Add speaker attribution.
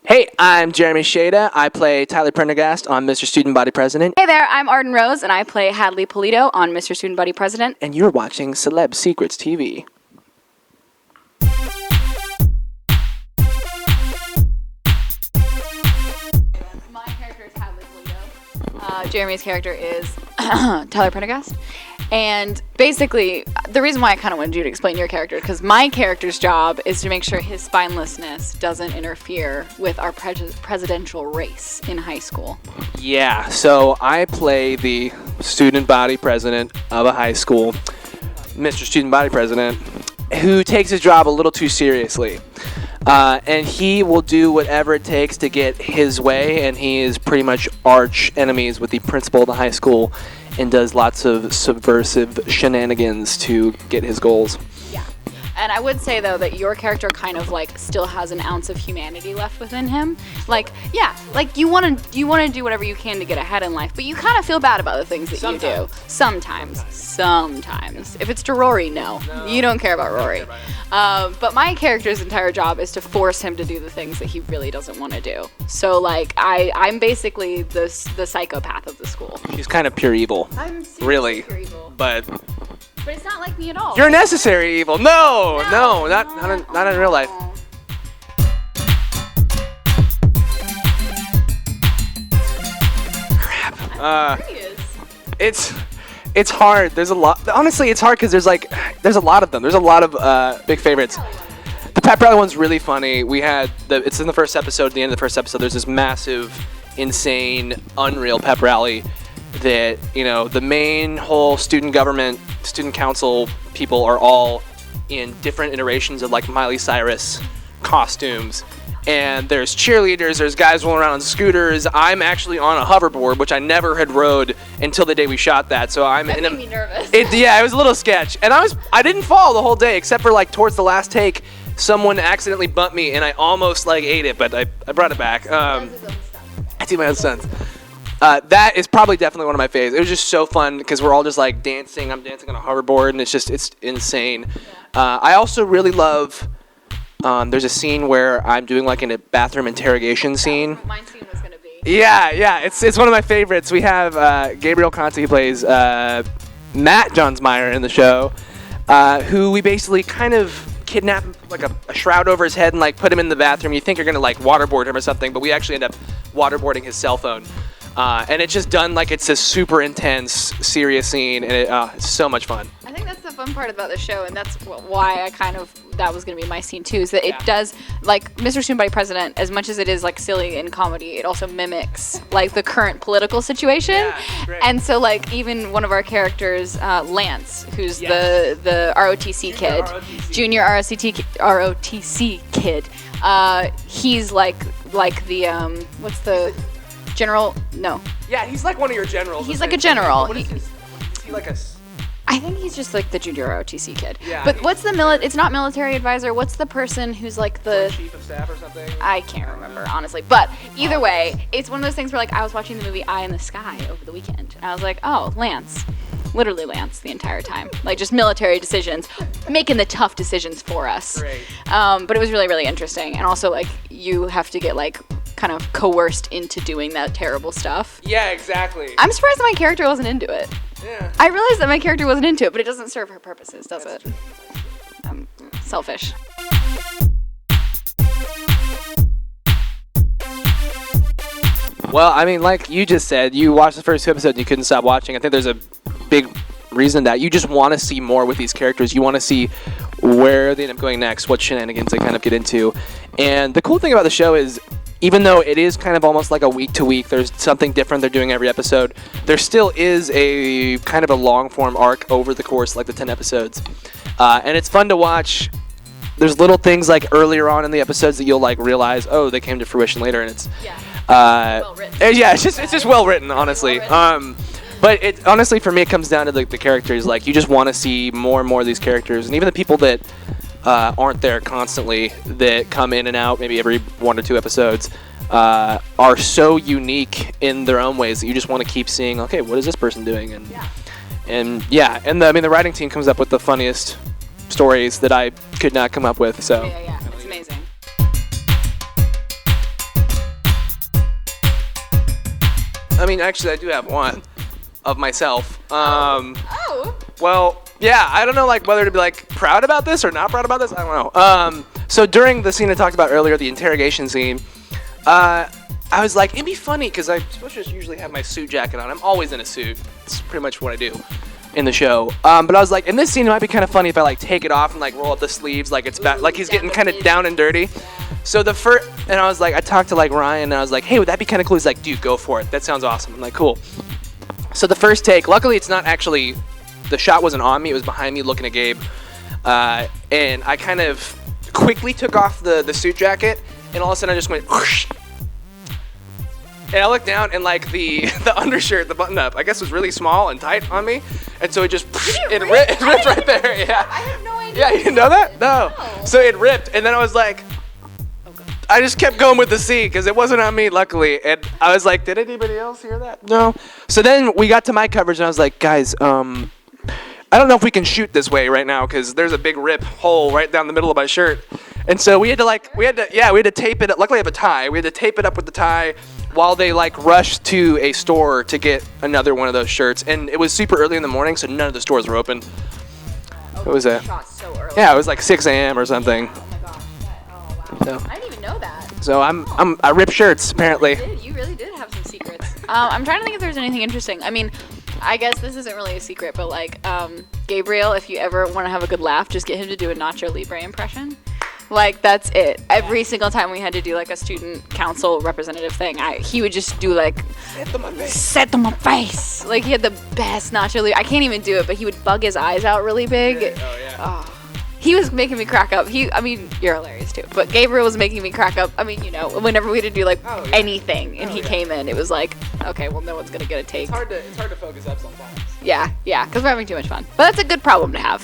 Speaker 1: Hey, I'm Jeremy Shada. I play Tyler Prendergast on Mr. Student Body President.
Speaker 2: Hey there, I'm Arden Rose, and I play Hadley Polito on Mr. Student Body President.
Speaker 1: And you're watching CelebSecretsTV.
Speaker 2: My character is Hadley Polito. Jeremy's character is Tyler Prendergast. And basically, the reason why I kind of wanted you to explain your character, because my character's job is to make sure his spinelessness doesn't interfere with our presidential race in high school.
Speaker 1: Yeah, so I play the student body president of a high school, Mr. Student Body President, who takes his job a little too seriously. And he will do whatever it takes to get his way, and he is pretty much arch enemies with the principal of the high school and does lots of subversive shenanigans to get his goals.
Speaker 2: Yeah. And I would say, though, that your character kind of, like, still has an ounce of humanity left within him. Like, yeah, like, you want to do whatever you can to get ahead in life, but you kind of feel bad about the things that you do. Sometimes. If it's to Rory, no. You don't care about Rory. But my character's entire job is to force him to do the things that he really doesn't want to do. So, like, I'm basically the psychopath of the school.
Speaker 1: She's kind of pure evil.
Speaker 2: I'm
Speaker 1: really
Speaker 2: pure evil.
Speaker 1: But
Speaker 2: it's not like me at all.
Speaker 1: You're necessary evil. No, not in real life. Crap. It's hard. There's a lot. Honestly, it's hard because there's a lot of them. There's a lot of big favorites. The pep rally one's really funny. It's in the first episode. At the end of the first episode, there's this massive, insane, unreal pep rally that, you know, the main whole student government, student council people are all in different iterations of, like, Miley Cyrus costumes. And there's cheerleaders, there's guys rolling around on scooters. I'm actually on a hoverboard, which I never had rode until the day we shot that. So
Speaker 2: that made me nervous.
Speaker 1: It was a little sketch. And I didn't fall the whole day, except for, like, towards the last take, someone accidentally bumped me and I almost, like, ate it, but I brought it back. I do my own stunts. That is probably definitely one of my faves. It was just so fun because we're all just, like, dancing. I'm dancing on a hoverboard, and it's insane. I also really love. There's a scene where I'm doing, like, a bathroom interrogation scene.
Speaker 2: My scene was gonna be.
Speaker 1: Yeah, it's one of my favorites. We have Gabriel Conte, who plays Matt Johnsmeyer in the show, who we basically kind of kidnap, like, a shroud over his head and, like, put him in the bathroom. You think you're gonna, like, waterboard him or something, but we actually end up waterboarding his cell phone. And it's just done like it's this super intense, serious scene, and it's so much fun.
Speaker 2: I think that's the fun part about the show, and that's why that was going to be my scene too, is that it does, like, Mr. Student Body President, as much as it is, like, silly in comedy, it also mimics, like, the current political situation.
Speaker 1: Yeah, great.
Speaker 2: And so, like, even one of our characters, Lance, who's the ROTC kid, junior ROTC kid, he's like the, what's the... General? No.
Speaker 1: Yeah, he's like one of your generals.
Speaker 2: He's like a general.
Speaker 1: Is he like a...
Speaker 2: I think he's just like the junior OTC kid.
Speaker 1: Yeah.
Speaker 2: But what's the it's not military advisor. What's the person who's like the
Speaker 1: chief of staff or something?
Speaker 2: I can't remember, honestly. But either way, it's one of those things where, like, I was watching the movie Eye in the Sky over the weekend, and I was like, oh, Lance. Literally Lance the entire time. Like, just military decisions, making the tough decisions for us.
Speaker 1: Great.
Speaker 2: But it was really, really interesting. And also, like, you have to get, like, kind of coerced into doing that terrible stuff.
Speaker 1: Yeah, exactly.
Speaker 2: I'm surprised that my character wasn't into it.
Speaker 1: Yeah.
Speaker 2: I realized that my character wasn't into it, but it doesn't serve her purposes, does it? I'm selfish.
Speaker 1: Well, I mean, like you just said, you watched the first two episodes and you couldn't stop watching. I think there's a big reason that you just want to see more with these characters. You want to see where they end up going next, what shenanigans they kind of get into. And the cool thing about the show is, even though it is kind of almost like a week-to-week, there's something different they're doing every episode, there still is a kind of a long-form arc over the course, like the 10 episodes. And it's fun to watch. There's little things, like, earlier on in the episodes that you'll, like, realize, oh, they came to fruition later, and it's...
Speaker 2: well written.
Speaker 1: Yeah, it's just well written, honestly. But it honestly, for me, it comes down to the characters. Like, you just want to see more and more of these characters, and even the people that aren't there constantly, that come in and out maybe every 1 or 2 episodes, are so unique in their own ways that you just want to keep seeing, okay, what is this person doing? And the writing team comes up with the funniest stories that I could not come up with. So
Speaker 2: Yeah, it's amazing.
Speaker 1: I mean, actually, I do have one of myself.
Speaker 2: Oh.
Speaker 1: Well, yeah, I don't know like whether to be like proud about this or not proud about this. I don't know. So during the scene I talked about earlier, the interrogation scene, I was like, it'd be funny because I'm supposed to just usually have my suit jacket on. I'm always in a suit. It's pretty much what I do in the show. But I was like, in this scene, it might be kind of funny if I like take it off and like roll up the sleeves, like it's back, like he's getting kind of down and dirty. So the first, and I was like, I talked to like Ryan, and I was like, hey, would that be kind of cool? He's like, dude, go for it. That sounds awesome. I'm like, cool. So the first take, luckily it's not actually, the shot wasn't on me, it was behind me looking at Gabe. And I kind of quickly took off the suit jacket, and all of a sudden I just went, whoosh. And I looked down, and like the undershirt, the button up, I guess was really small and tight on me. And so it just, it ripped right there, yeah.
Speaker 2: I have no idea.
Speaker 1: Yeah, you didn't know that? No. So it ripped, and then I was like, I just kept going with the C because it wasn't on me, luckily. And I was like, did anybody else hear that? No. So then we got to my coverage, and I was like, guys, I don't know if we can shoot this way right now because there's a big rip hole right down the middle of my shirt. And so we had to tape it up. Luckily I have a tie. We had to tape it up with the tie while they like rushed to a store to get another one of those shirts. And it was super early in the morning, so none of the stores were open. What was that?
Speaker 2: Shot so early.
Speaker 1: Yeah, it was like 6 a.m. or something.
Speaker 2: Oh my gosh. Oh wow.
Speaker 1: So.
Speaker 2: I didn't even know that.
Speaker 1: So I rip shirts apparently.
Speaker 2: You really did have some secrets. I'm trying to think if there's anything interesting. I mean, I guess this isn't really a secret, but like Gabriel, if you ever want to have a good laugh, just get him to do a Nacho Libre impression. Like that's it. Every single time we had to do like a student council representative thing, he would just do like set them on face. Like he had the best Nacho Libre. I can't even do it, but he would bug his eyes out really big.
Speaker 1: Yeah. Oh yeah.
Speaker 2: Oh. He was making me crack up. I mean, you're hilarious too. But Gabriel was making me crack up. I mean, you know, whenever we had to do like anything, and he came in, it was like, okay, well, no one's gonna get a take.
Speaker 1: It's hard to focus up sometimes.
Speaker 2: Yeah, because we're having too much fun. But that's a good problem to have.